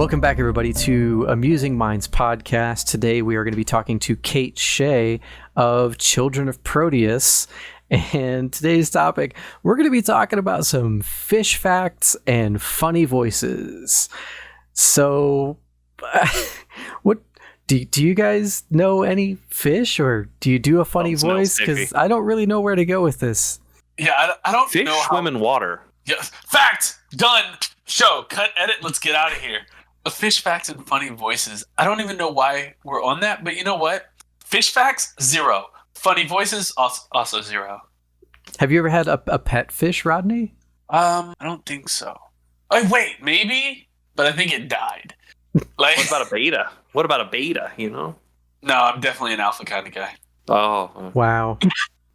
Welcome back, everybody, to Amusing Minds podcast. Today we are going to be talking to Kate Shea of Children of Proteus. And today's topic, we're going to be talking about some fish facts and funny voices. So, what do you guys know any fish, or do you do a funny voice? Because I don't really know where to go with this. Yeah, I don't fish know how... swim in water. Yeah, fact! Done! Show, cut, edit, let's get out of here. Fish facts and funny voices. I don't even know why we're on that, but you know what? Fish facts, 0. Funny voices, also 0. Have you ever had a pet fish, Rodney? I don't think so. Oh, wait, maybe? But I think it died. Like, What about a beta? What about a beta, you know? No, I'm definitely an alpha kind of guy. Oh. Wow.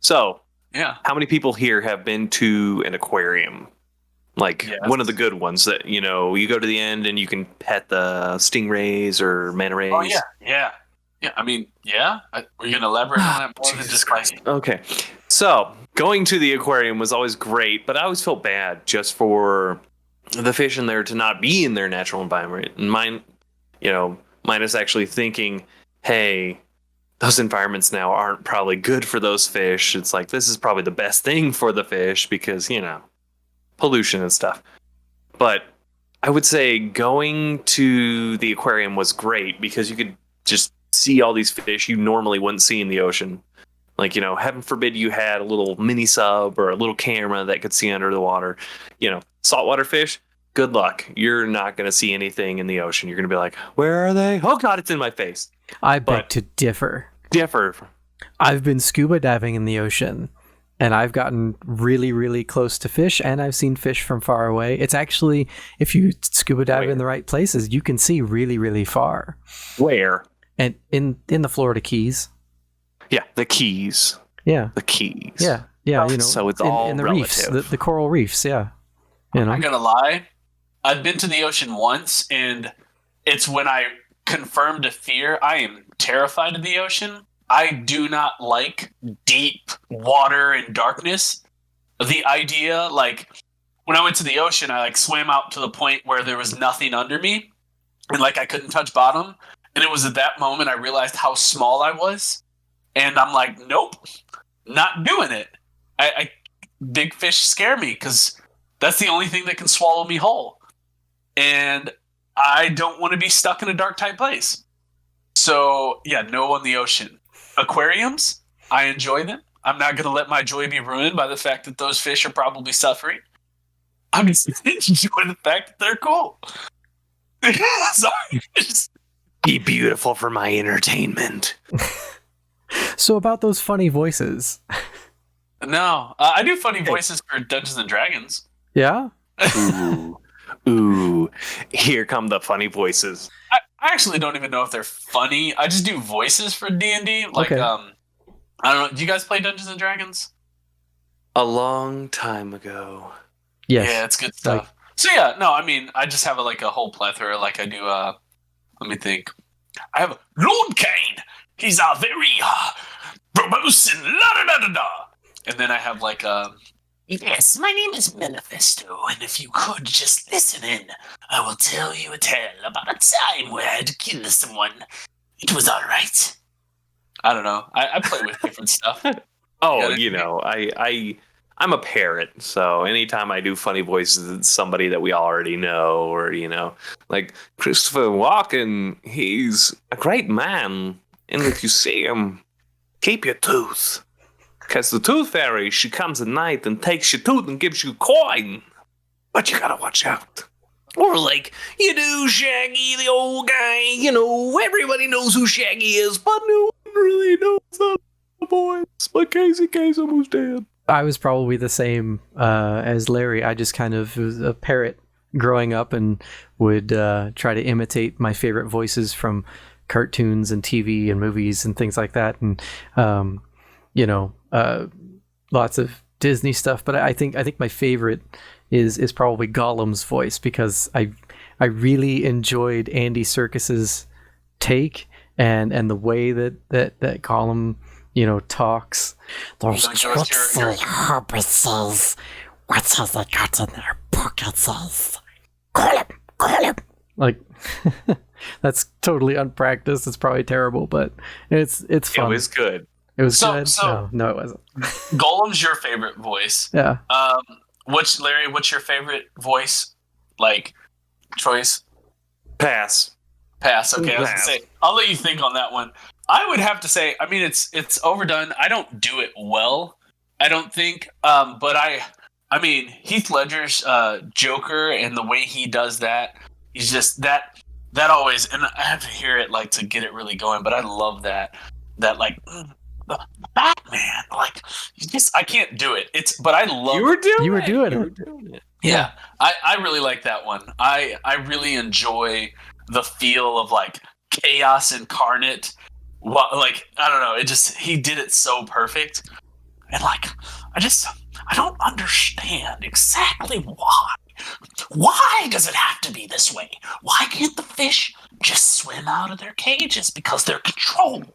So, yeah. How many people here have been to an aquarium? Like one of the good ones that, you know, you go to the end and you can pet the stingrays or manta rays. Oh, yeah. I mean, yeah. We're going to elaborate on that more than just like... Okay. So, going to the aquarium was always great, but I always felt bad just for the fish in there to not be in their natural environment. And mine is actually thinking, hey, those environments now aren't probably good for those fish. It's like, this is probably the best thing for the fish because, you know, pollution and stuff. But I would say going to the aquarium was great because you could just see all these fish you normally wouldn't see in the ocean. Like, you know, heaven forbid you had a little mini sub or a little camera that could see under the water. You know, saltwater fish, good luck. You're not going to see anything in the ocean. You're going to be like, where are they? Oh, God, it's in my face. I beg to differ. I've been scuba diving in the ocean, and I've gotten really, really close to fish, and I've seen fish from far away. It's actually, if you scuba dive in the right places, you can see really, really far. Where? And in the Florida Keys. Yeah, the Keys. Yeah. The Keys. Yeah, you know. So it's all in the relative. reefs, the coral reefs, yeah. You know. I'm not gonna lie. I've been to the ocean once, and it's when I confirmed a fear. I am terrified of the ocean. I do not like deep water and darkness. The idea, like, when I went to the ocean, I swam out to the point where there was nothing under me, and I couldn't touch bottom. And it was at that moment I realized how small I was, and I'm like, nope, not doing it. Big fish scare me because that's the only thing that can swallow me whole, and I don't want to be stuck in a dark, tight place. So yeah, no on the ocean. Aquariums, I enjoy them. I'm not going to let my joy be ruined by the fact that those fish are probably suffering. I'm just enjoying the fact that they're cool. Sorry. Be beautiful for my entertainment. So about those funny voices. No, I do funny voices for Dungeons and Dragons. Yeah? Ooh, here come the funny voices. I actually don't even know if they're funny. I just do voices for D&D. Okay. I don't know. Do you guys play Dungeons and Dragons? A long time ago. Yes. Yeah, it's good stuff. So yeah, no, I mean, I just have a whole plethora. I do, let me think. I have Lord Kane. He's a very, promotion, la-da-da-da-da. And then I have yes, my name is Manifesto, and if you could just listen in, I will tell you a tale about a time where I had to kill someone. It was all right. I don't know. I play with different stuff. Oh, you know, I'm a parrot, so anytime I do funny voices, it's somebody that we already know, or, you know, like Christopher Walken, he's a great man, and if you see him, keep your tooth. Because the tooth fairy, she comes at night and takes your tooth and gives you a coin. But you gotta watch out. Or you know, Shaggy, the old guy, you know, everybody knows who Shaggy is, but no one really knows that voice. But Casey Kasem was dead. I was probably the same as Larry. I just kind of was a parrot growing up and would try to imitate my favorite voices from cartoons and TV and movies and things like that. And, you know, lots of Disney stuff. But I think my favorite is probably Gollum's voice, because I really enjoyed Andy Serkis's take and the way that Gollum, you know, talks. Those tricksy hobbitses. What has they got in their pockets? Call him. Like, that's totally unpracticed. It's probably terrible, but it's fun. It was good. It was So- good. so- No, it wasn't. Golem's your favorite voice. Yeah. Larry, what's your favorite voice? Like, choice? Pass. Pass. Okay, I was gonna Pass. say, I'll let you think on that one. I would have to say, I mean, it's overdone. I don't do it well, I don't think. But I mean, Heath Ledger's Joker and the way he does that, he's just that always. And I have to hear it like to get it really going. But I love that like the Batman. Like, I can't do it. But I love. You were doing it. Yeah, I really like that one. I really enjoy the feel of like chaos incarnate. Like, I don't know, he did it so perfect, and like I don't understand exactly why. Why does it have to be this way? Why can't the fish just swim out of their cages? Because they're controlled.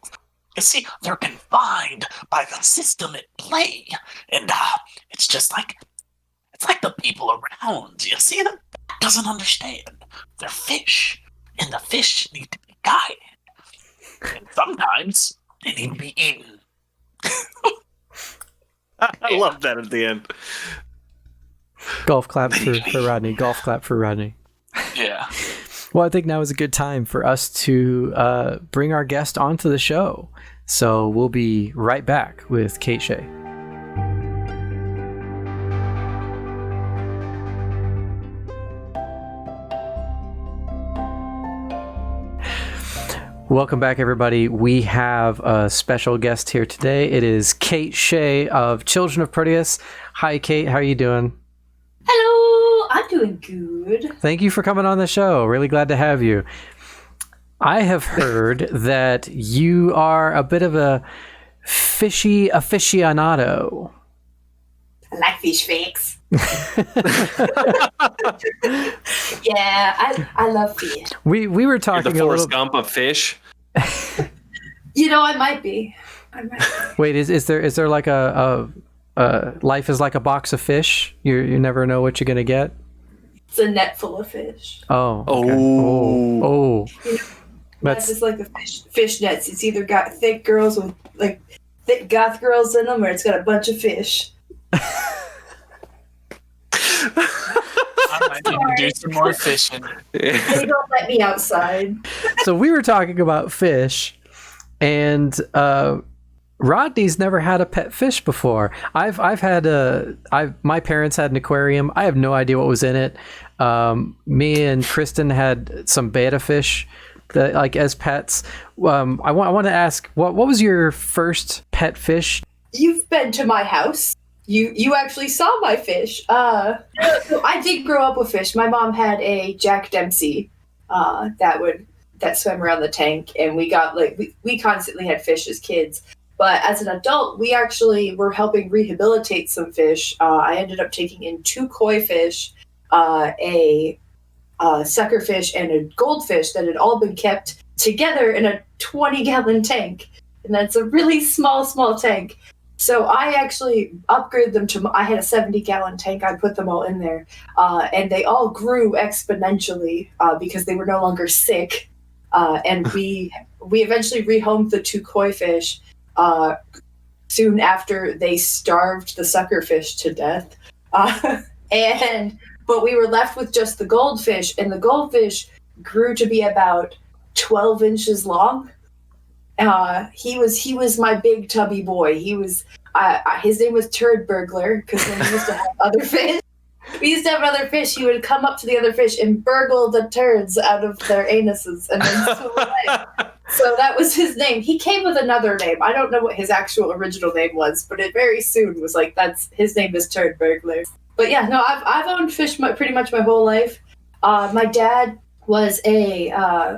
You see, they're confined by the system at play, and it's just like. It's like the people around. You see, that doesn't understand. They're fish, and the fish need to be guided. And sometimes they need to be eaten. I love that at the end. Golf clap for Rodney. Golf clap for Rodney. Yeah. Well, I think now is a good time for us to bring our guest onto the show. So we'll be right back with Kate Shea. Welcome back, everybody. We have a special guest here today. It is Kate Shea of Children of Proteus. Hi, Kate. How are you doing? Hello, I'm doing good. Thank you for coming on the show. Really glad to have you. I have heard that you are a bit of a fishy aficionado. I like fish fakes. Yeah, I love fish. We were You're talking the a Forrest little. Gump of fish. You know, I might be. Wait, is there like a life is like a box of fish? You never know what you're gonna get. It's a net full of fish. Oh. Okay. Oh. Oh. You know, That's life is like the fish nets. It's either got thick girls with like thick goth girls in them, or it's got a bunch of fish. I might need to do some more fishing. They don't let me outside. so we were talking about fish, and Rodney's never had a pet fish before. I've had my parents had an aquarium. I have no idea what was in it. Me and Kristen had some betta fish that, like, as pets. I want to ask, what was your first pet fish? You've been to my house. You actually saw my fish. So I did grow up with fish. My mom had a Jack Dempsey that swam around the tank, and we got we constantly had fish as kids. But as an adult, we actually were helping rehabilitate some fish. I ended up taking in 2 koi fish, a suckerfish, and a goldfish that had all been kept together in a 20-gallon tank. And that's a really small tank. So I actually upgraded them to, I had a 70-gallon tank. I put them all in there. And they all grew exponentially because they were no longer sick. And we eventually rehomed the 2 koi fish soon after they starved the suckerfish to death. But we were left with just the goldfish, and the goldfish grew to be about 12 inches long. He was my big tubby boy. He was his name was Turd Burglar, because when we used to have other fish, he would come up to the other fish and burgle the turds out of their anuses and then swim away. So that was his name. He came with another name. I don't know what his actual original name was, but it very soon was like, that's his name is Turd Burglar. But yeah, no, I've owned fish pretty much my whole life. My dad was a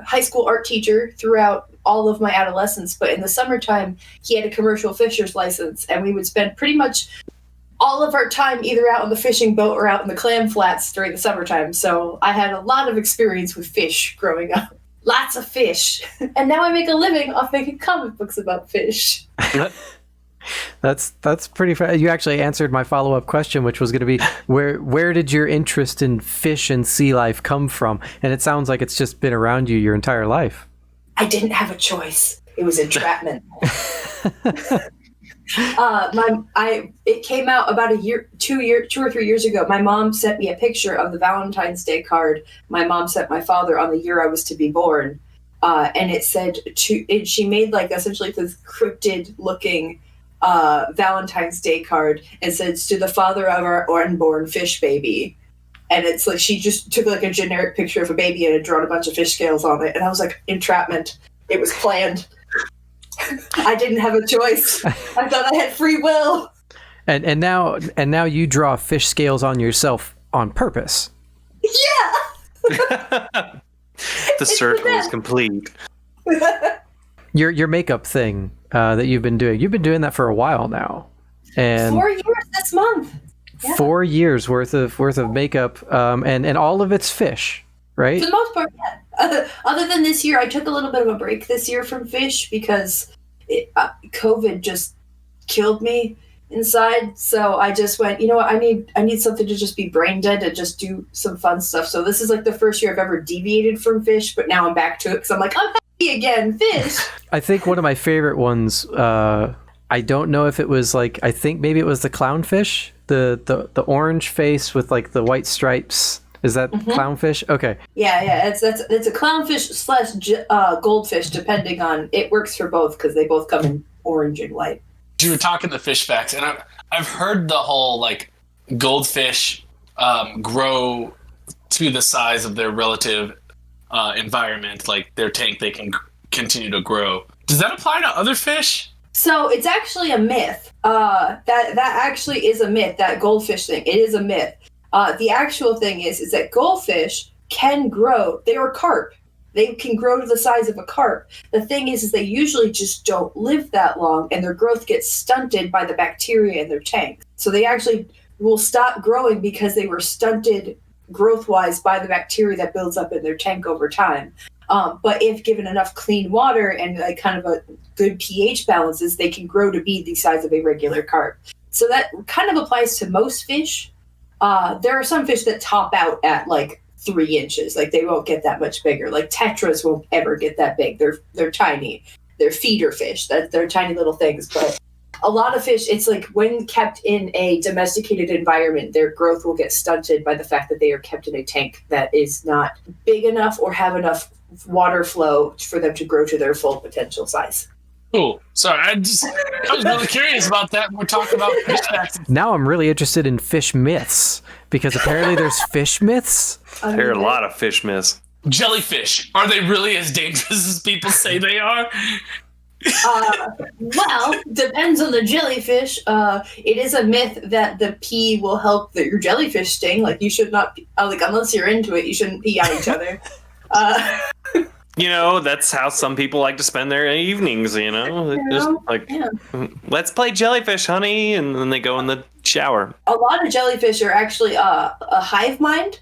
high school art teacher throughout all of my adolescence, but in the summertime, he had a commercial fisher's license, and we would spend pretty much all of our time either out on the fishing boat or out in the clam flats during the summertime. So I had a lot of experience with fish growing up. Lots of fish. And now I make a living off making comic books about fish. That's pretty fun. You actually answered my follow-up question, which was going to be where did your interest in fish and sea life come from? And it sounds like it's just been around you your entire life. I didn't have a choice. It was entrapment. It came out about 2 or 3 years ago. My mom sent me a picture of the Valentine's Day card my mom sent my father on the year I was to be born. And it said she made like essentially this cryptid looking Valentine's Day card and said, "To the father of our unborn fish baby." And it's like she just took like a generic picture of a baby and had drawn a bunch of fish scales on it. And I was like, entrapment. It was planned. I didn't have a choice. I thought I had free will. And now you draw fish scales on yourself on purpose. Yeah. The circle is complete. Your makeup thing that you've been doing that for a while now, and 4 years this month. Yeah. 4 years worth of makeup, and all of it's fish, right? For the most part, yeah. Other than this year, I took a little bit of a break this year from fish because COVID just killed me inside. So I just went, you know what, I need something to just be brain dead and just do some fun stuff. So this is like the first year I've ever deviated from fish, but now I'm back to it because I'm like, I'm happy again, fish. I think one of my favorite ones, I don't know if it was like, I think maybe it was the clownfish, the orange face with like the white stripes. Is that clownfish? Okay. Yeah. It's a clownfish / goldfish, depending on. It works for both because they both come in orange and white. You were talking the fish facts, and I've heard the whole like goldfish grow to the size of their relative environment, like their tank. They can continue to grow. Does that apply to other fish? So it's actually a myth. That actually is a myth. That goldfish thing. It is a myth. The actual thing is that goldfish can grow. They are carp. They can grow to the size of a carp. The thing is they usually just don't live that long, and their growth gets stunted by the bacteria in their tank. So they actually will stop growing because they were stunted growth-wise by the bacteria that builds up in their tank over time. But if given enough clean water and like kind of a good pH balances, they can grow to be the size of a regular carp. So that kind of applies to most fish. There are some fish that top out at like 3 inches. Like they won't get that much bigger. Like tetras won't ever get that big. They're tiny. They're feeder fish. They're tiny little things. But a lot of fish, it's like when kept in a domesticated environment, their growth will get stunted by the fact that they are kept in a tank that is not big enough or have enough water flow for them to grow to their full potential size. Cool. Sorry, I was really curious about that. We're talking about fish facts. Now I'm really interested in fish myths because apparently there's fish myths. There are a lot of fish myths. Jellyfish, are they really as dangerous as people say they are? Well, depends on the jellyfish. It is a myth that the pee will help your jellyfish sting. Like you should not, unless you're into it, you shouldn't pee on each other. You know, that's how some people like to spend their evenings, you know? Just like, let's play jellyfish, honey, and then they go in the shower. A lot of jellyfish are actually a hive mind.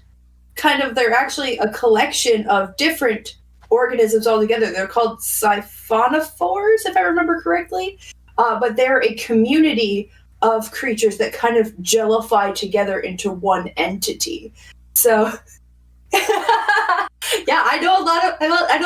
They're actually a collection of different organisms all together. They're called siphonophores, if I remember correctly. But they're a community of creatures that kind of jellify together into one entity. So... yeah, I know a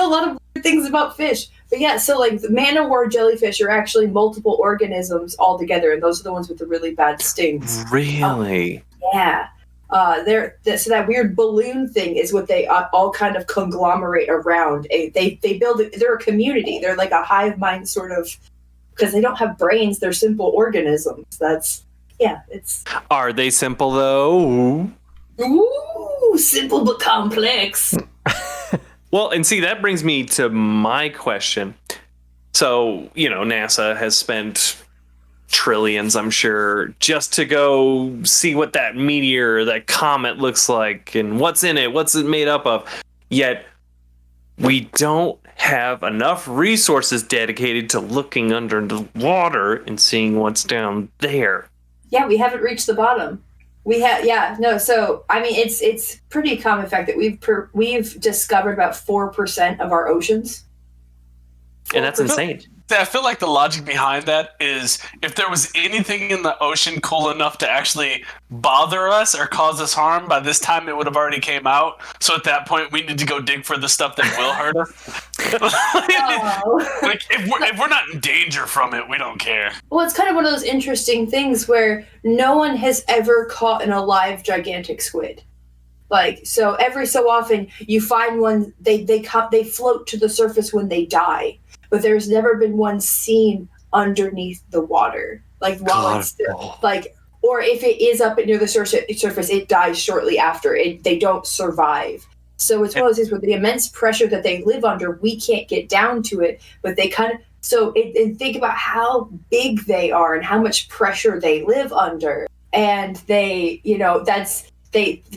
lot of weird things about fish. But yeah, so like the man-o-war jellyfish are actually multiple organisms all together, and those are the ones with the really bad stings. Really? Yeah. So that weird balloon thing is what they all kind of conglomerate around. They build. They're a community. They're like a hive mind sort of, because they don't have brains. They're simple organisms. It's. Are they simple though? Ooh, simple but complex. Well, and see, that brings me to my question. So, you know, NASA has spent trillions, I'm sure, just to go see what that meteor, that comet looks like and what's in it, what's it made up of. Yet, we don't have enough resources dedicated to looking under the water and seeing what's down there. Yeah, we haven't reached the bottom. So I mean, it's pretty common fact that we've discovered about 4% of our oceans. And that's insane. I feel like the logic behind that is if there was anything in the ocean cool enough to actually bother us or cause us harm, by this time it would have already came out. So at that point, we need to go dig for the stuff that will hurt us. Like if we're not in danger from it, we don't care. Well, it's kind of one of those interesting things where no one has ever caught an alive gigantic squid. Like, so every so often you find one, they float to the surface when they die, but there's never been one seen underneath the water. Like, while it's still, like, or if it is up near the surface, it dies shortly after. They don't survive. So it's one of those things where the immense pressure that they live under, we can't get down to it, but they kind of, and think about how big they are and how much pressure they live under. And they,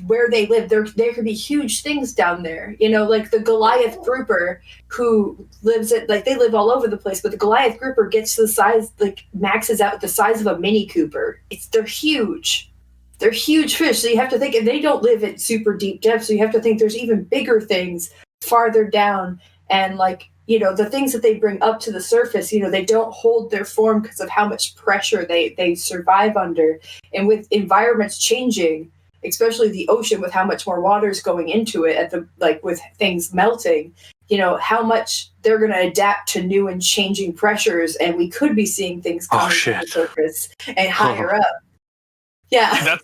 where they live, there could be huge things down there. Like the Goliath grouper who lives they live all over the place, but the Goliath grouper gets to the size, like maxes out the size of a Mini Cooper. They're huge. They're huge fish. So you have to think, and they don't live at super deep depths. So you have to think there's even bigger things farther down. And the things that they bring up to the surface, they don't hold their form because of how much pressure they survive under. And with environments changing, especially the ocean, with how much more water is going into it with things melting, how much they're going to adapt to new and changing pressures. And we could be seeing things coming to the surface and higher up. Yeah.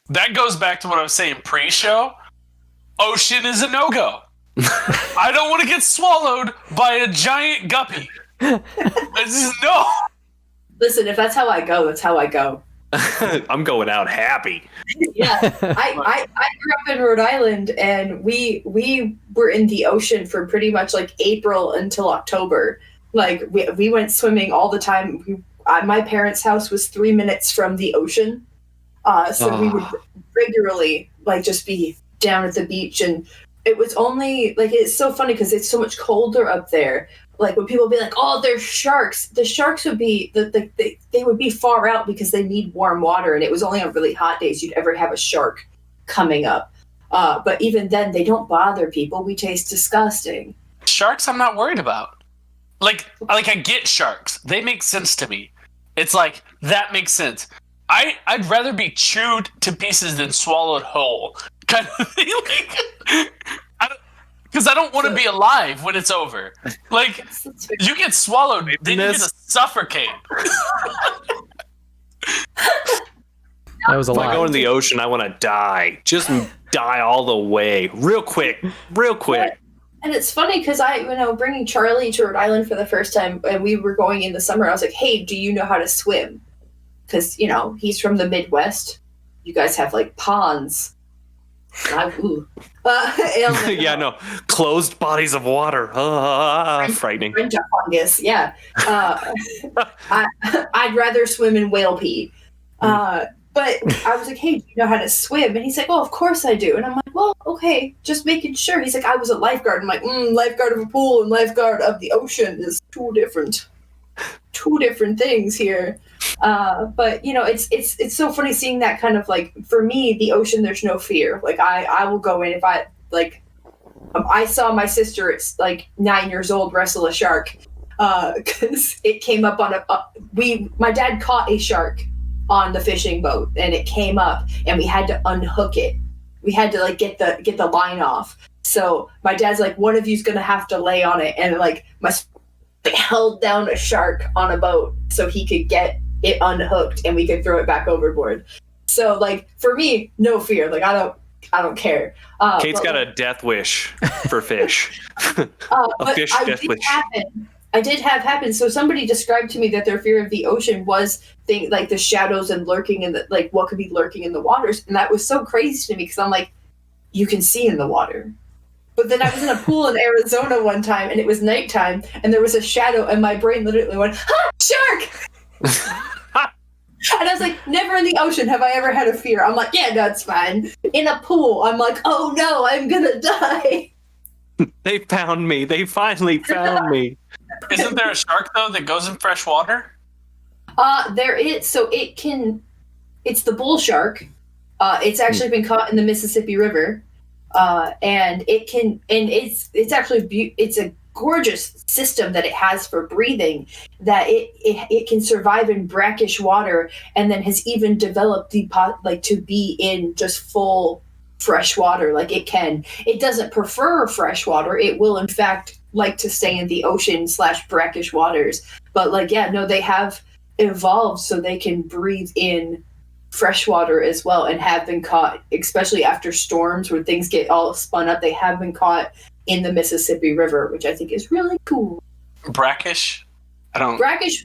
That goes back to what I was saying pre-show. Ocean is a no-go. I don't want to get swallowed by a giant guppy. No. Listen, if that's how I go, that's how I go. I'm going out happy. Yeah, I grew up in Rhode Island, and we were in the ocean from pretty much like April until October. Like we went swimming all the time. My parents' house was 3 minutes from the ocean, so we would regularly just be down at the beach. And it was only it's so funny because it's so much colder up there. Like when people be like, "Oh, there's sharks," the sharks would be they would be far out because they need warm water, and it was only on really hot days you'd ever have a shark coming up. But even then, they don't bother people. We taste disgusting. Sharks, I'm not worried about. Like I get sharks; they make sense to me. It's like that makes sense. I'd rather be chewed to pieces than swallowed whole, kind of thing. Because I don't want to be alive when it's over. Like, you get swallowed, then you get to suffocate. That was a lot. If I go in the ocean, I want to die. Just die all the way. Real quick. And it's funny because bringing Charlie to Rhode Island for the first time, and we were going in the summer, I was like, "Hey, do you know how to swim?" Because, he's from the Midwest. You guys have, ponds. Yeah, no. Closed bodies of water. Frightening. Fungus, yeah. I'd rather swim in whale pee. But I was like, "Hey, do you know how to swim?" And he's like, "Oh, of course I do." And I'm like, "Well, okay, just making sure." He's like, "I was a lifeguard." I'm like, "Lifeguard of a pool and lifeguard of the ocean is two different things here." But it's so funny seeing that kind of for me, the ocean, there's no fear. I will go in if I saw my sister at 9 years old wrestle a shark because it came up on my dad caught a shark on the fishing boat, and it came up, and we had to unhook it. We had to get the line off. So my dad's like, "One of you's gonna have to lay on it," and held down a shark on a boat so he could get it unhooked and we could throw it back overboard. So for me, no fear. I don't care. Kate's got a death wish for fish. A fish death wish. I did have happen. So somebody described to me that their fear of the ocean was the shadows and lurking in the what could be lurking in the waters, and that was so crazy to me because I'm like, you can see in the water. But then I was in a pool in Arizona one time, and it was nighttime, and there was a shadow, and my brain literally went, "Ah, shark!" And I was like, never in the ocean have I ever had a fear. I'm like, yeah, that's fine. In a pool, I'm like, oh no, I'm gonna die. They found me. They finally found me. Isn't there a shark, though, that goes in fresh water? There is. So it's the bull shark. It's actually been caught in the Mississippi River. And it's actually, it's a gorgeous system that it has for breathing, that it can survive in brackish water, and then has even developed to be in just full fresh water. Like it doesn't prefer fresh water. It will in fact like to stay in the ocean / brackish waters. But they have evolved so they can breathe in fresh water as well, and have been caught, especially after storms where things get all spun up. They have been caught in the Mississippi River, which I think is really cool. Brackish? Brackish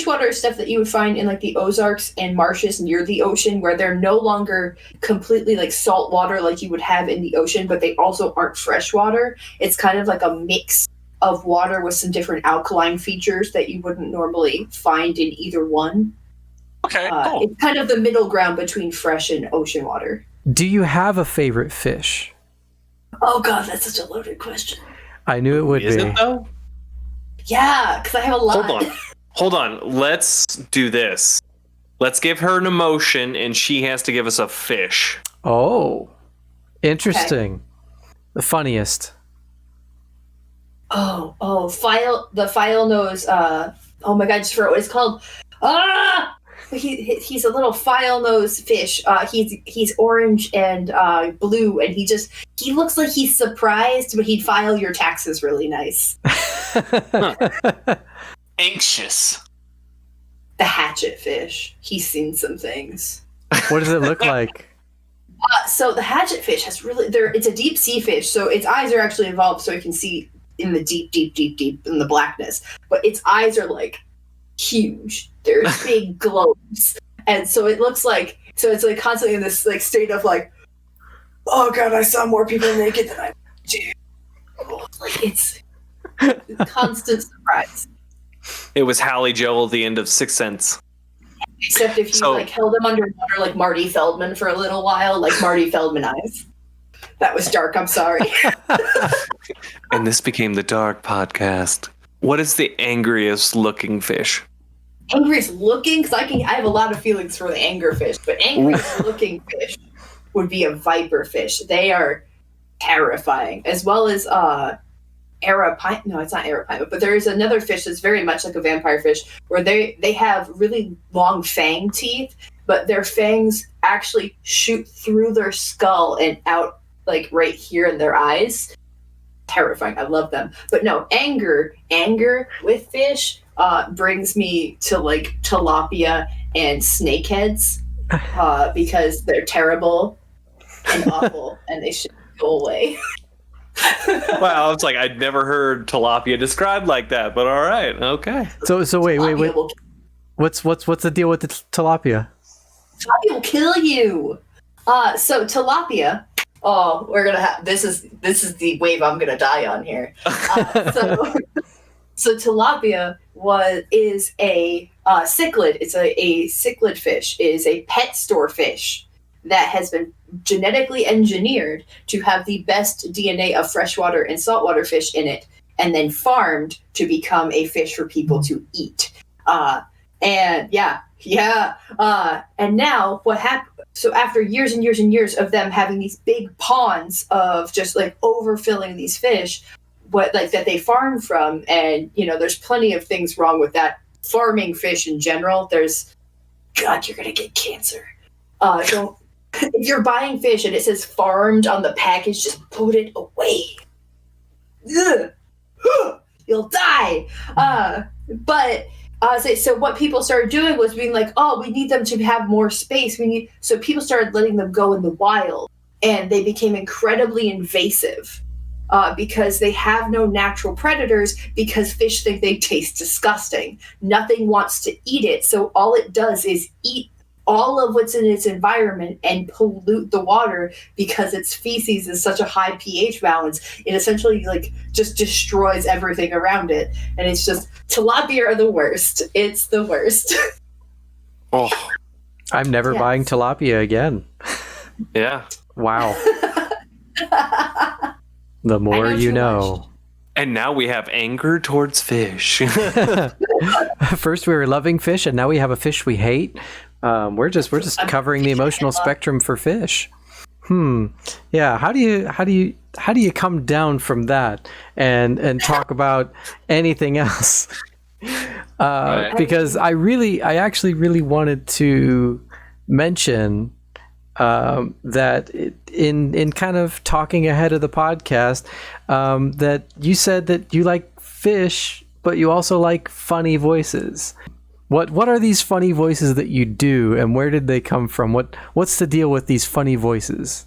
water is stuff that you would find in like the Ozarks and marshes near the ocean, where they're no longer completely like salt water like you would have in the ocean, but they also aren't fresh water. It's kind of like a mix of water with some different alkaline features that you wouldn't normally find in either one. Okay, cool. It's kind of the middle ground between fresh and ocean water. Do you have a favorite fish? Oh god, that's such a loaded question. I knew it would Is be. it though? Yeah, because I have a lot. Hold on. Let's do this. Let's give her an emotion, and she has to give us a fish. Oh, interesting. Okay. The funniest. The file nose. Oh my god, just forgot what it's called. He's a little file nose fish. He's orange and blue, and he looks like he's surprised, but he'd file your taxes really nice. Anxious. The hatchet fish. He's seen some things. What does it look like? So the hatchet fish it's a deep sea fish, so its eyes are actually evolved so it can see in the deep in the blackness. But its eyes are like huge. They're big globes. And so it looks like, it's like constantly in this like state of like, oh god, I saw more people naked than I did. Like it's constant surprise. It was Hallie Joel at the end of Sixth Sense. Except if you held him underwater like Marty Feldman for a little while, like Marty Feldman eyes. That was dark, I'm sorry. And this became the Dark Podcast. What is the angriest looking fish? Angriest looking? Because I have a lot of feelings for the anglerfish, but angriest looking fish would be a viper fish. They are terrifying, as well as arapaima. No, it's not arapaima, but there is another fish that's very much like a vampire fish, where they have really long fang teeth, but their fangs actually shoot through their skull and out like right here in their eyes. Terrifying. I love them. But no, anger with fish brings me to like tilapia and snakeheads because they're terrible and awful and they should go away. Wow, it's like I'd never heard tilapia described like that, but all right, okay. So wait. What's the deal with the tilapia? Tilapia will kill you. So tilapia. Oh, we're gonna have this is the wave I'm gonna die on here. So tilapia is a cichlid. It's a cichlid fish. It is a pet store fish that has been genetically engineered to have the best DNA of freshwater and saltwater fish in it, and then farmed to become a fish for people to eat. And now what happened? So after years and years and years of them having these big ponds of just like overfilling these fish, that they farm from, and there's plenty of things wrong with that farming fish in general. God, you're gonna get cancer. Don't. If you're buying fish and it says farmed on the package, just put it away. Ugh. You'll die. So what people started doing was being like, oh, we need them to have more space. So people started letting them go in the wild, and they became incredibly invasive because they have no natural predators, because fish think they taste disgusting. Nothing wants to eat it. So all it does is eat all of what's in its environment and pollute the water, because its feces is such a high pH balance. It essentially just destroys everything around it. And it's just, tilapia are the worst. It's the worst. Oh, I'm never buying tilapia again. Yeah. Wow. The more you know. And now we have anger towards fish. First we were loving fish, and now we have a fish we hate. We're just covering the emotional spectrum for fish. Yeah. How do you come down from that and talk about anything else? Because I actually really wanted to mention that in kind of talking ahead of the podcast, that you said that you like fish, but you also like funny voices. What are these funny voices that you do, and where did they come from? What's the deal with these funny voices?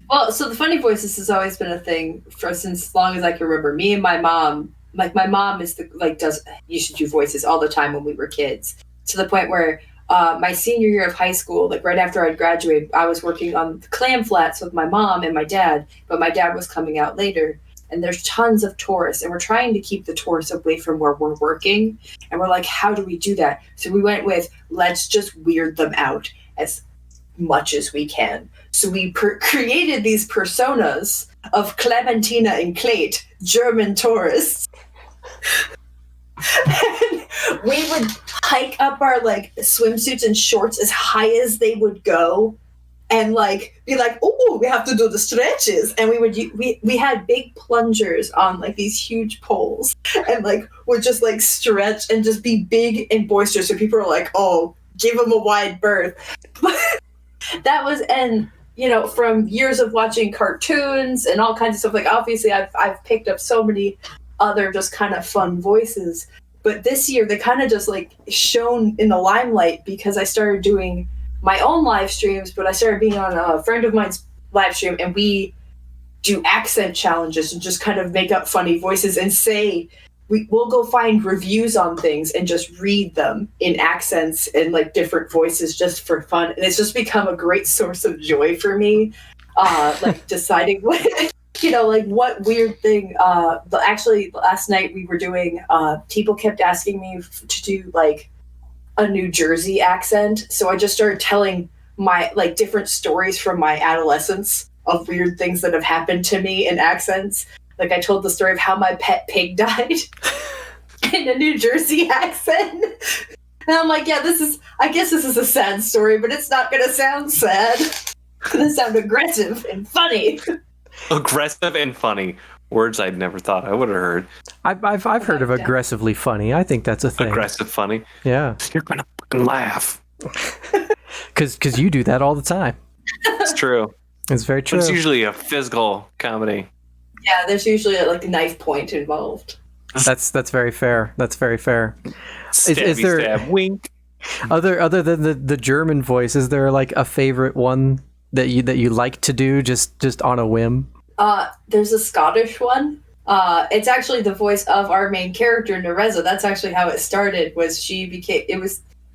Well, so the funny voices has always been a thing for since as long as I can remember. Me and my mom, like my mom is does used to do voices all the time when we were kids, to the point where my senior year of high school, like right after I'd graduated, I was working on the clam flats with my mom and my dad, but my dad was coming out later. And there's tons of tourists, and we're trying to keep the tourists away from where we're working. And we're like, how do we do that? So we went with, let's just weird them out as much as we can. So we created these personas of Clementina and Clayt, German tourists. And we would hike up our like swimsuits and shorts as high as they would go, and like be like, oh, we have to do the stretches. And we had big plungers on like these huge poles, and like would just like stretch and just be big and boisterous. So people are like, oh, give them a wide berth. That was, and you know, from years of watching cartoons and all kinds of stuff, like obviously I've picked up so many other just kind of fun voices. But this year they kind of just like shone in the limelight because I started doing my own live streams, but I started being on a friend of mine's live stream, and we do accent challenges and just kind of make up funny voices and say, we'll go find reviews on things and just read them in accents and like different voices just for fun. And it's just become a great source of joy for me. Like deciding what, you know, like what weird thing, but actually last night we were doing, people kept asking me to do like a New Jersey accent. So I just started telling my like different stories from my adolescence of weird things that have happened to me in accents. Like I told the story of how my pet pig died in a New Jersey accent. And I'm like, yeah, I guess this is a sad story, but it's not going to sound sad. It's going to sound aggressive and funny. Aggressive and funny. Words I'd never thought I would have heard. I've heard of aggressively funny. I think that's a thing. Aggressive funny. Yeah. You're going to fucking laugh. Because you do that all the time. It's true. It's very true. It's usually a physical comedy. Yeah, there's usually like a knife point involved. That's very fair. That's very fair. Stabby there, stab, wink. Other than the German voice, is there like a favorite one that you like to do just on a whim? There's a Scottish one. It's actually the voice of our main character, Nereza. That's actually how it started.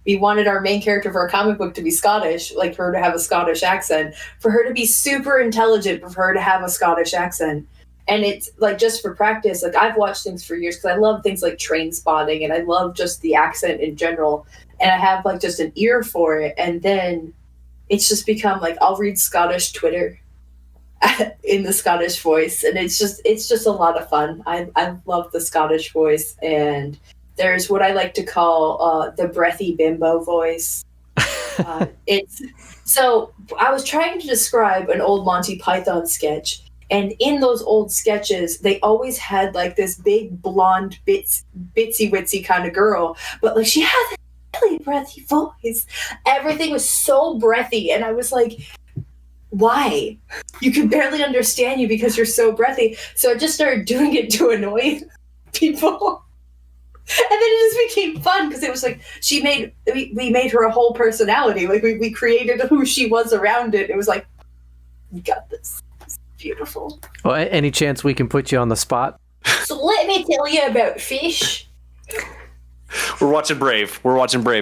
We wanted our main character for a comic book to be Scottish, like for her to have a Scottish accent, for her to be super intelligent, for her to have a Scottish accent. And it's like just for practice, like I've watched things for years because I love things like Train Spotting and I love just the accent in general. And I have like just an ear for it. And then it's just become like I'll read Scottish Twitter in the Scottish voice. And it's just a lot of fun. I love the Scottish voice. And there's what I like to call the breathy bimbo voice. So I was trying to describe an old Monty Python sketch. And in those old sketches, they always had like this big blonde bitsy witsy kind of girl, but like she had this really breathy voice. Everything was so breathy, and I was like, "Why? You can barely understand you because you're so breathy." So I just started doing it to annoy people, and then it just became fun because it was like we made her a whole personality. Like we created who she was around it. It was like, "You got this." Beautiful. Well, any chance we can put you on the spot? So let me tell you about fish. We're watching Brave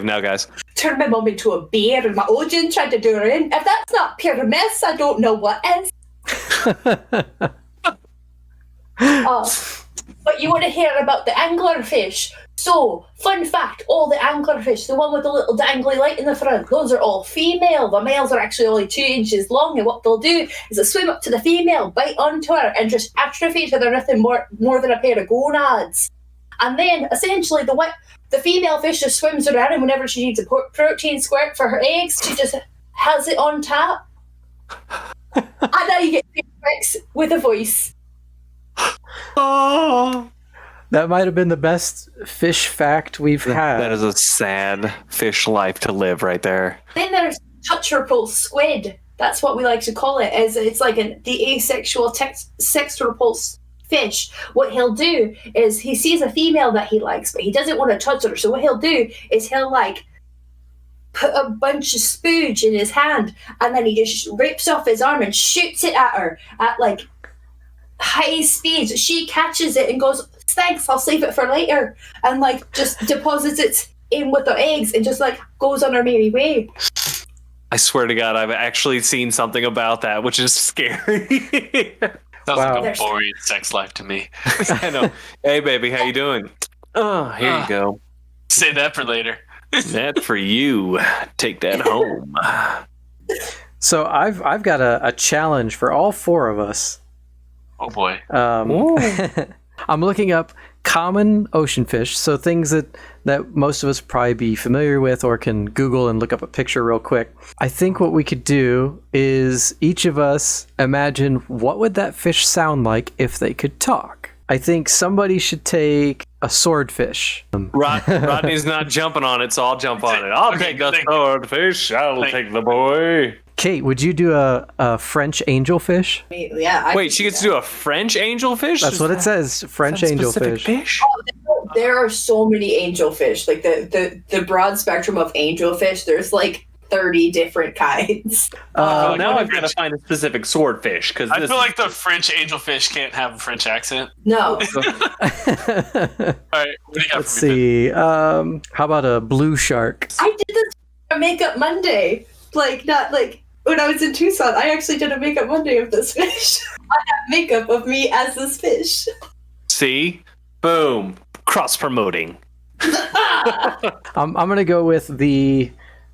now, guys. Turn my mum into a bear and my Odin tried to do her in. If that's not pure mess, I don't know what is. But you want to hear about the anglerfish. So, fun fact, all the anglerfish, the one with the little dangly light in the front, those are all female. The males are actually only 2 inches long, and what they'll do is they'll swim up to the female, bite onto her, and just atrophy to they're nothing more than a pair of gonads. And then, essentially, the female fish just swims around, and whenever she needs a protein squirt for her eggs, she just has it on tap. And now you get Rex with a voice. Oh, That might have been the best fish fact we've had. that is a sad fish life to live right there. Then there's touch-repulse squid. That's what we like to call it. It's like the asexual sex repulse fish. What he'll do is he sees a female that he likes, but he doesn't want to touch her. So what he'll do is he'll like put a bunch of spooge in his hand, and then he just rips off his arm and shoots it at her at like high speed. She catches it and goes, "Thanks, I'll save it for later," and like just deposits it in with the eggs and just like goes on her merry way. I swear to God, I've actually seen something about that, which is scary. Sounds Wow. like a boring sex life to me. I know. Hey, baby, how you doing? Oh, here you go. Say that for later. That's for you. Take that home. So I've got a challenge for all four of us. Oh boy. I'm looking up common ocean fish, so things that most of us probably be familiar with or can Google and look up a picture real quick. I think what we could do is each of us imagine what would that fish sound like if they could talk. I think somebody should take a swordfish. Rodney's not jumping on it, so I'll jump on it. I'll take the swordfish. I'll take the boy. Kate, would you do a French angelfish? Yeah. Wait, she gets to do a French angelfish? That's what it says, French angelfish. Fish? There are so many angelfish. Like the broad spectrum of angelfish. There's like 30 different kinds. Now I've got to find a specific swordfish because I feel like the French angelfish can't have a French accent. No. All right, what do you got Let's for me? see. How about a blue shark? I did this for Makeup Monday. Like, not like when I was in Tucson, I actually did a Makeup Monday of this fish. I have makeup of me as this fish. See? Boom. Cross promoting. I'm gonna go with the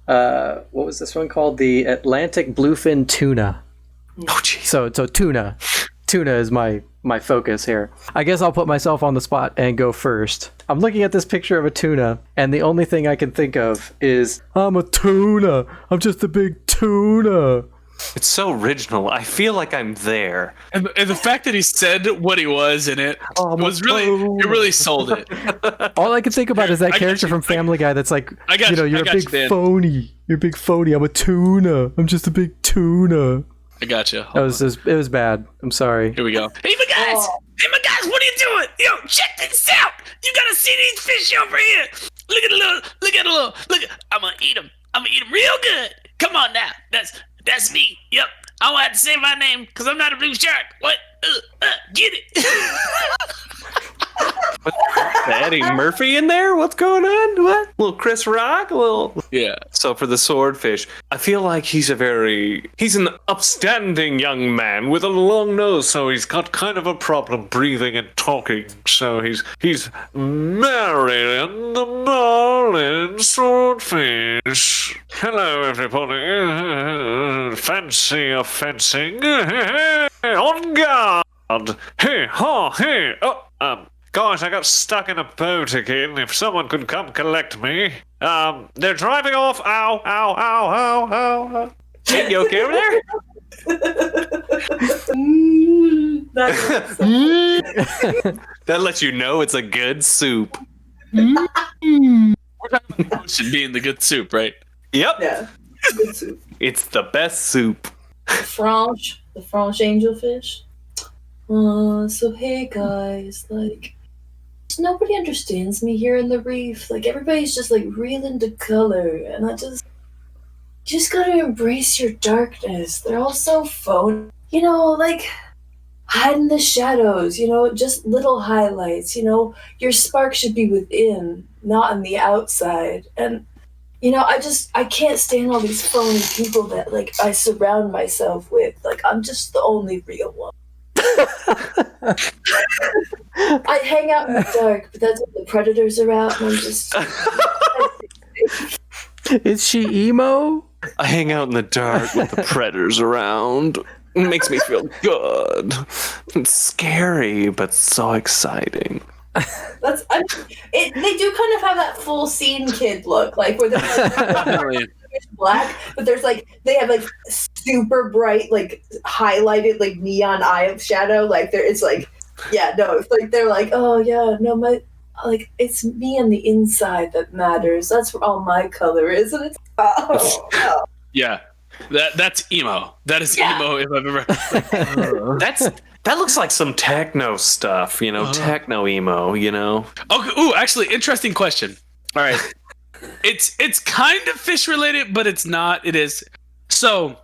what was this one called? The Atlantic bluefin tuna. Oh, jeez. So tuna. Tuna is my focus here. I guess I'll put myself on the spot and go first. I'm looking at this picture of a tuna, and the only thing I can think of is, I'm a tuna. I'm just a big tuna. It's so original. I feel like I'm there. And the fact that he said what he was in it was really, it really sold it. All I can think about is that I got character you. from Family Guy that's like, I got you're you. I a got big you, Dan. phony. You're a big phony. I'm a tuna. I'm just a big tuna. I gotcha. It was bad. I'm sorry. Here we go. Hey, my guys! Oh. Hey, my guys! What are you doing? Yo, check this out! You gotta see these fish over here. Look at the little. I'm gonna eat them. I'm gonna eat them real good. Come on now. That's me. Yep. I don't have to say my name because I'm not a blue shark. What? Get it? Eddie Murphy in there? What's going on? What? Little Chris Rock? Yeah. So for the swordfish, I feel like he's an upstanding young man with a long nose, so he's got kind of a problem breathing and talking. So he's Marion the Marlin Swordfish. Hello, everybody. Fancy a fencing. On guard. Hey, ha, hey. Oh, guys, I got stuck in a boat again. If someone could come collect me. They're driving off. Ow, ow, ow, ow, ow, ow. Hey, you okay over there? That lets you know it's a good soup. We're talking about the ocean being the good soup, right? Yep. Yeah. Good soup. It's the best soup. The French angelfish. So hey guys, like, nobody understands me here in the reef. Like, everybody's just like real into color, and I just gotta embrace your darkness. They're all so phony. You know, like, hide in the shadows, you know, just little highlights, you know, your spark should be within, not on the outside. And, you know, I can't stand all these phony people that, like, I surround myself with. Like, I'm just the only real one. I hang out in the dark, but that's when the predators are out, and I'm just... Is she emo? I hang out in the dark with the predators around. It makes me feel good. It's scary, but so exciting. They do kind of have that full scene kid look, like where they're like, pitch black, but there's like they have like super bright, like highlighted, like neon eye shadow. Like it's like, yeah, no, it's like they're like, oh yeah, no, my like it's me on the inside that matters. That's where all my color is, and it's oh. Yeah, that's emo. That is emo if I've ever. That looks like some techno stuff, techno emo, Okay. Ooh, actually, interesting question. All right, it's kind of fish related, but it's not. It is. So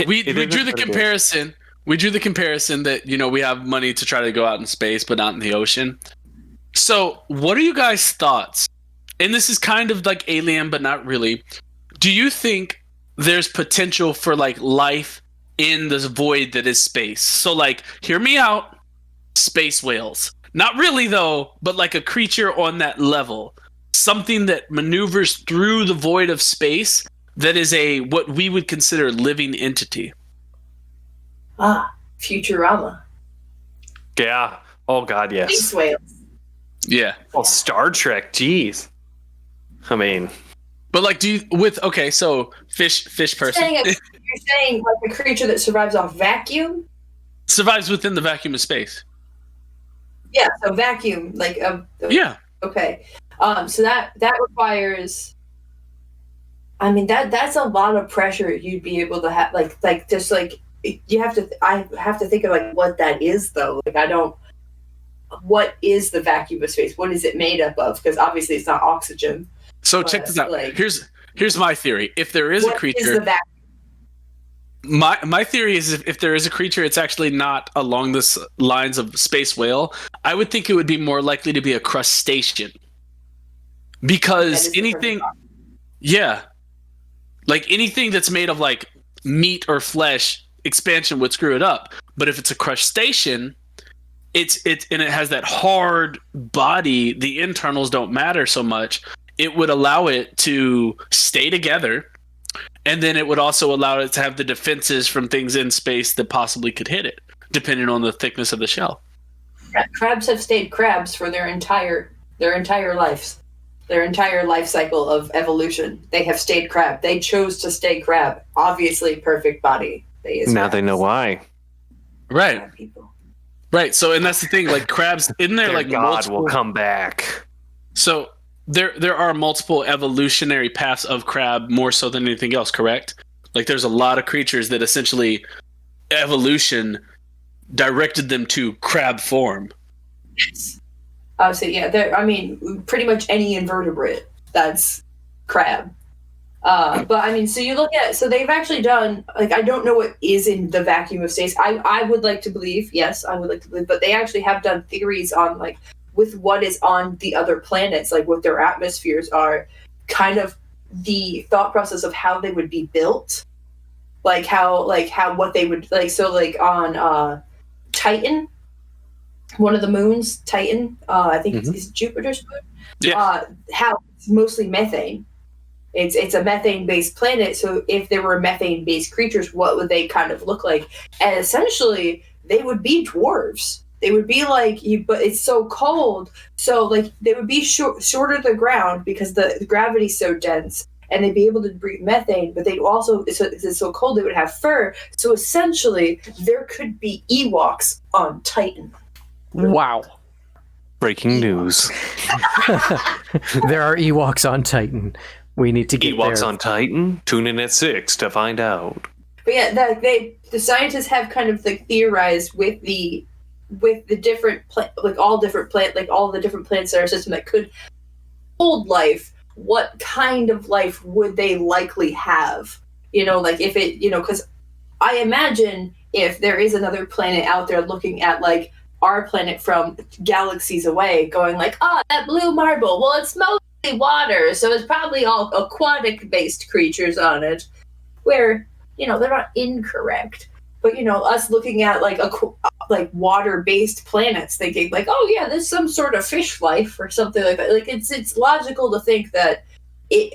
we drew the comparison. We drew the comparison that we have money to try to go out in space, but not in the ocean. So, what are you guys' thoughts? And this is kind of like Alien, but not really. Do you think there's potential for like life in this void that is space? So, like, hear me out. Space whales. Not really, though, but like a creature on that level. Something that maneuvers through the void of space that is what we would consider living entity. Futurama. Yeah. Oh, God, yes. Space whales. Yeah. Well, Star Trek, geez. I mean, but like, so fish person. You're saying like a creature that survives off vacuum? Survives within the vacuum of space. Yeah, so vacuum, like yeah. Okay. So that requires. I mean that's a lot of pressure you'd be able to have, like just like you have to. I have to think of like what that is though. Like I don't. What is the vacuum of space? What is it made up of? Because obviously it's not oxygen. So check this out. Like, here's my theory. If there is a creature, my theory is if there is a creature, it's actually not along the lines of space whale. I would think it would be more likely to be a crustacean, because anything, like anything that's made of like meat or flesh, expansion would screw it up. But if it's a crustacean, it's and it has that hard body, the internals don't matter so much. It would allow it to stay together, and then it would also allow it to have the defenses from things in space that possibly could hit it, depending on the thickness of the shell. Yeah, crabs have stayed crabs for their entire lives, their entire life cycle of evolution. They have stayed crab. They chose to stay crab. Obviously, perfect body. Now they know why. Right. Crab people. Right. So, and that's the thing. Like crabs, isn't there like God multiple... will come back. So there are multiple evolutionary paths of crab, more so than anything else. Correct? Like there's a lot of creatures that essentially evolution directed them to crab form. Yes. So yeah. I mean, pretty much any invertebrate that's crab. But I mean, so you look at, so they've actually done, like, I don't know what is in the vacuum of space. I would like to believe, yes, I would like to believe, but they actually have done theories on, like, with what is on the other planets, like what their atmospheres are, kind of the thought process of how they would be built, like how what they would, like, so like on Titan, one of the moons, Titan, I think it's Jupiter's moon, how it's mostly methane. It's a methane-based planet, so if there were methane-based creatures, what would they kind of look like? And essentially, they would be dwarves. They would be like, but it's so cold, so like they would be shorter to the ground because the gravity's so dense, and they'd be able to breathe methane, but they'd also, it's so cold, they would have fur. So essentially, there could be Ewoks on Titan. Wow. Breaking news. There are Ewoks on Titan. We need to get Ewoks there. on Titan? Tune in at 6 to find out. But yeah, the scientists have kind of like theorized with the different all the different planets in our system that could hold life. What kind of life would they likely have? Like if it, because I imagine if there is another planet out there looking at like our planet from galaxies away, going like, that blue marble. Well, it's mostly water, so it's probably all aquatic-based creatures on it. Where they're not incorrect, but us looking at like water-based planets, thinking like, oh yeah, there's some sort of fish life or something like that. Like it's logical to think that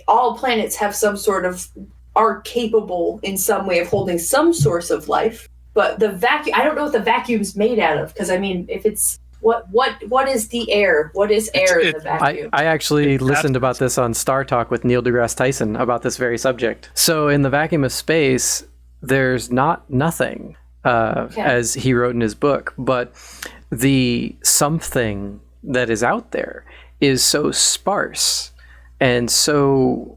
all planets have some sort of, are capable in some way of holding some source of life. But the vacuum, I don't know what the vacuum's made out of, because I mean, if it's What is the air? What is air in the vacuum? I actually listened about this on Star Talk with Neil deGrasse Tyson about this very subject. So in the vacuum of space, there's nothing, as he wrote in his book, but the something that is out there is so sparse and so,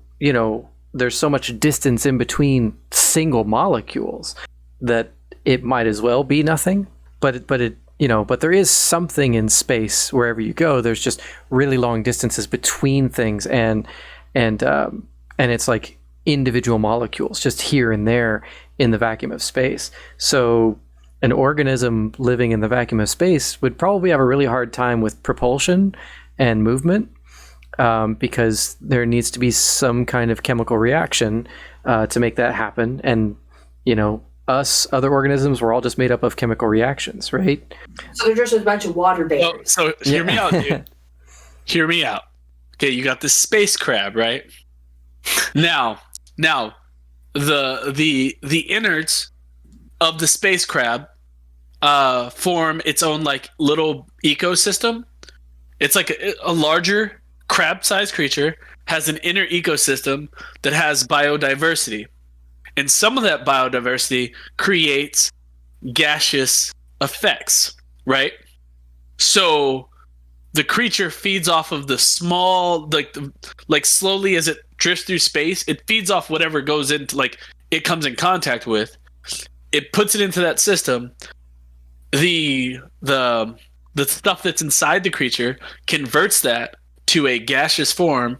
there's so much distance in between single molecules that it might as well be nothing, but there is something in space wherever you go. There's just really long distances between things, and it's like individual molecules just here and there in the vacuum of space. So an organism living in the vacuum of space would probably have a really hard time with propulsion and movement, because there needs to be some kind of chemical reaction to make that happen. And us other organisms, we're all just made up of chemical reactions, right? So they're just a bunch of water babies. So hear me out, dude. Hear me out. Okay, you got this space crab, right? Now the innards of the space crab form its own like little ecosystem. It's like a larger crab-sized creature has an inner ecosystem that has biodiversity. And some of that biodiversity creates gaseous effects, right? So the creature feeds off of the small, like slowly as it drifts through space, it feeds off whatever goes into, like, it comes in contact with. It puts it into that system. The stuff that's inside the creature converts that to a gaseous form.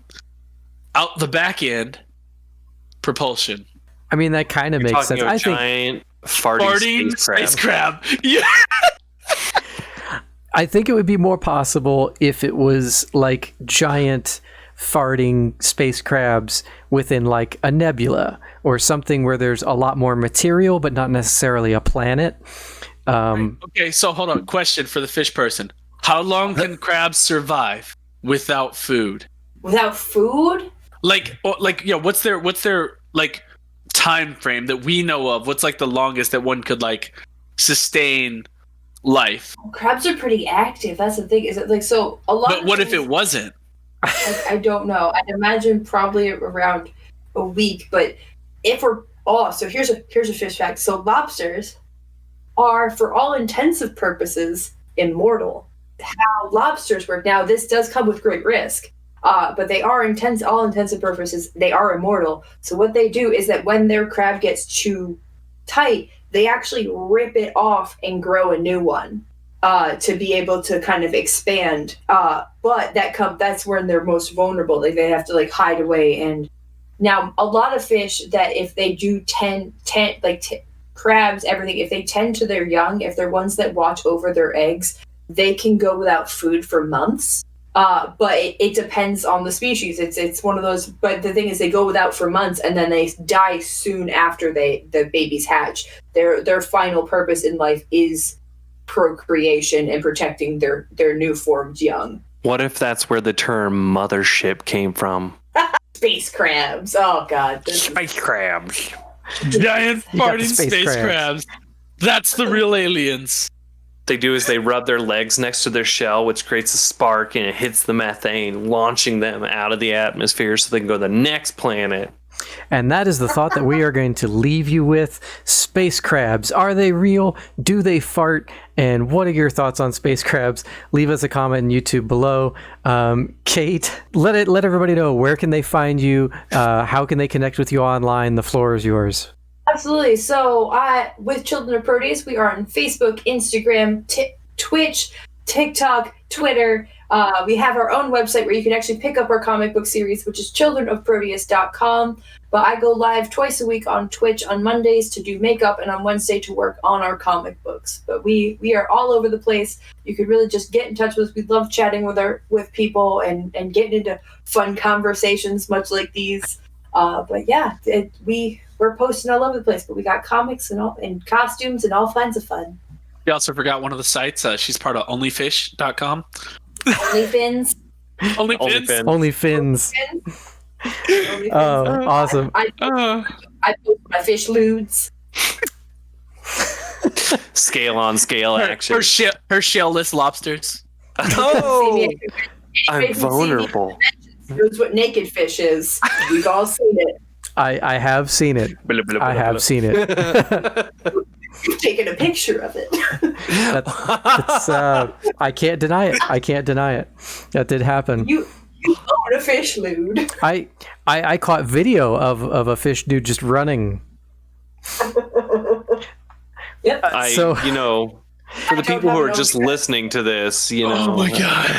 Out the back end, propulsion. I mean, that kind of makes sense. I think giant farting space crab. Yeah. I think it would be more possible if it was like giant farting space crabs within like a nebula or something where there's a lot more material, but not necessarily a planet. Okay, so hold on. Question for the fish person: how long can crabs survive without food? Without food? What's their like time frame that we know of? What's like the longest that one could like sustain life? Crabs are pretty active. That's the thing. Is it like so? A lot. But what if it wasn't? I don't know. I'd imagine probably around a week. But if we're so here's a fish fact. So lobsters are, for all intensive purposes, immortal. How lobsters work now, this does come with great risk. But they are all intensive purposes, they are immortal. So what they do is that when their crab gets too tight, they actually rip it off and grow a new one to be able to kind of expand. But that's when they're most vulnerable. Like they have to like hide away. And now a lot of fish that if they do crabs, everything, if they tend to their young, if they're ones that watch over their eggs, they can go without food for months. But it depends on the species. It's one of those. But the thing is, they go without for months, and then they die soon after the babies hatch. Their final purpose in life is procreation and protecting their new formed young. What if that's where the term mothership came from? Space crabs. Oh God. Space crabs. Giant farting space crabs. That's the real aliens. They do is they rub their legs next to their shell, which creates a spark, and it hits the methane, launching them out of the atmosphere so they can go to the next planet. And that is the thought that we are going to leave you with. Space crabs. Are they real? Do they fart? And what are your thoughts on space crabs? Leave us a comment on YouTube below. Kate, let everybody know, where can they find you? How can they connect with you online? The floor is yours. Absolutely. So with Children of Proteus, we are on Facebook, Instagram, Twitch, TikTok, Twitter. We have our own website where you can actually pick up our comic book series, which is childrenofproteus.com. But I go live twice a week on Twitch on Mondays to do makeup and on Wednesday to work on our comic books. But we are all over the place. You could really just get in touch with us. We love chatting with people and getting into fun conversations much like these. But yeah, we're posting all over the place. But we got comics and costumes and all kinds of fun. We also forgot one of the sites. She's part of onlyfish.com. OnlyFins. OnlyFins. Oh, awesome. I post my fish lewds. Scale on scale action. Her shell-less lobsters. Oh, I'm vulnerable. Knows what naked fish is. We've all seen it. I have seen it. I have seen it. You've taken a picture of it. I can't deny it. I can't deny it. That did happen. You own a fish, Lude. I caught video of a fish dude just running. Yep. For the people who are just listening to this, Oh my god.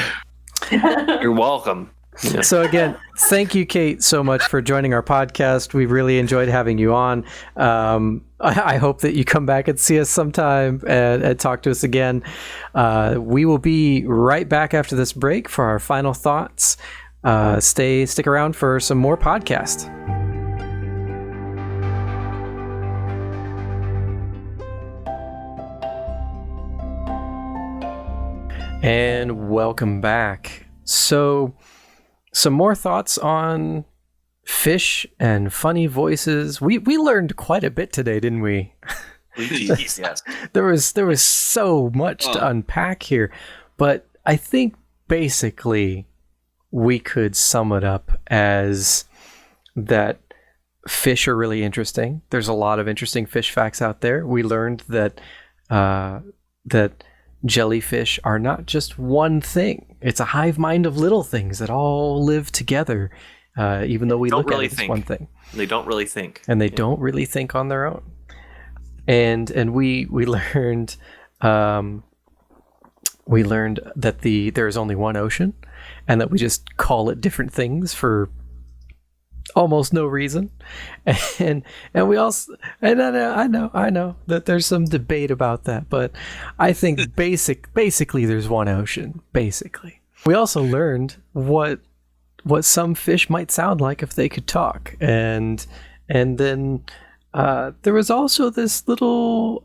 you're welcome. Yeah. So again, thank you, Kate, so much for joining our podcast. We really enjoyed having you on. I hope that you come back and see us sometime and talk to us again. We will be right back after this break for our final thoughts. Stick around for some more podcast. And welcome back. So, some more thoughts on fish and funny voices. We learned quite a bit today, didn't we? Yes. There was so much to unpack here, but I think basically we could sum it up as that fish are really interesting. There's a lot of interesting fish facts out there. We learned that that jellyfish are not just one thing. It's a hive mind of little things that all live together, even though we look at it as one thing. They don't really think. And they don't really think on their own. And we learned that there is only one ocean, and that we just call it different things for almost no reason. And we also, and I know that there's some debate about that, but I think basically there's one ocean. Basically, we also learned what some fish might sound like if they could talk, and then there was also this little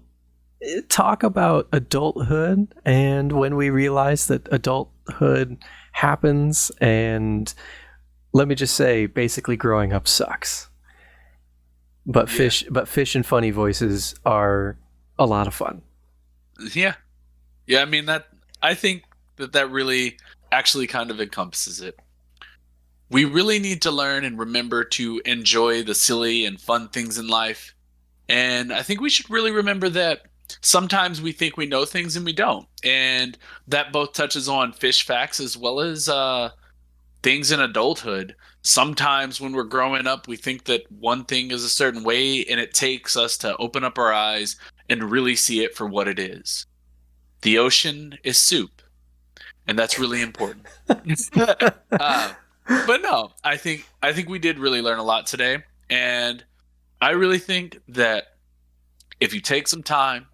talk about adulthood, and when we realized that adulthood happens, and let me just say, basically growing up sucks. But fish and funny voices are a lot of fun. Yeah. I mean, I think that really actually kind of encompasses it. We really need to learn and remember to enjoy the silly and fun things in life. And I think we should really remember that sometimes we think we know things and we don't. And that both touches on fish facts as well as things in adulthood. Sometimes when we're growing up, we think that one thing is a certain way, and it takes us to open up our eyes and really see it for what it is. The ocean is soup, and that's really important. But no, I think we did really learn a lot today, and I really think that if you take some time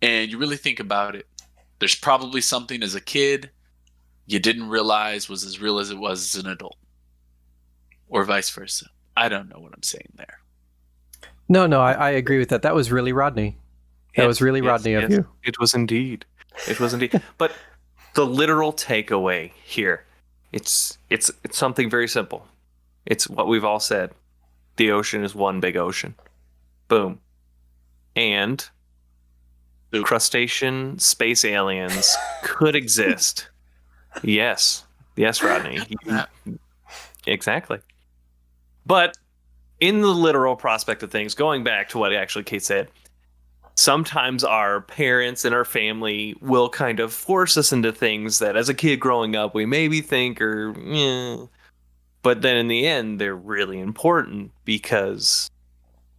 and you really think about it, there's probably something as a kid you didn't realize was as real as it was as an adult, or vice versa. I don't know what I'm saying there. No, I agree with that. That was really Rodney. That was really Rodney of you. It was indeed. But the literal takeaway here, it's something very simple. It's what we've all said. The ocean is one big ocean. Boom. And crustacean space aliens could exist. Yes, Rodney. Exactly. But in the literal prospect of things, going back to what actually Kate said, sometimes our parents and our family will kind of force us into things that as a kid growing up we maybe think but then in the end they're really important because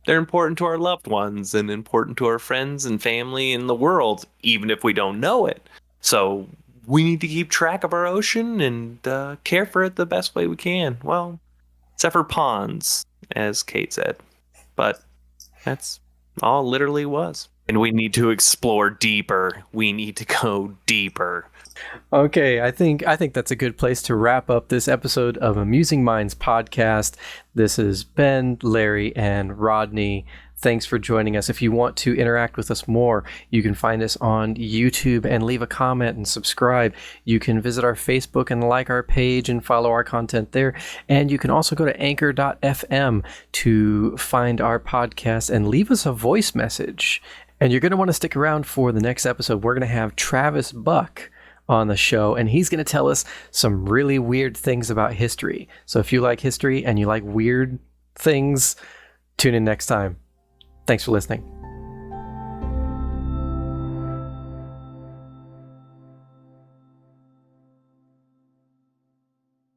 they're important to our loved ones and important to our friends and family in the world, even if we don't know it. So we need to keep track of our ocean and care for it the best way we can. Well, except for ponds, as Kate said. But that's all it literally was. And we need to explore deeper. We need to go deeper. Okay, I think that's a good place to wrap up this episode of Amusing Minds podcast. This is Ben, Larry, and Rodney. Thanks for joining us. If you want to interact with us more, you can find us on YouTube and leave a comment and subscribe. You can visit our Facebook and like our page and follow our content there. And you can also go to anchor.fm to find our podcast and leave us a voice message. And you're going to want to stick around for the next episode. We're going to have Travis Buck on the show, and he's going to tell us some really weird things about history. So if you like history and you like weird things, tune in next time. Thanks for listening.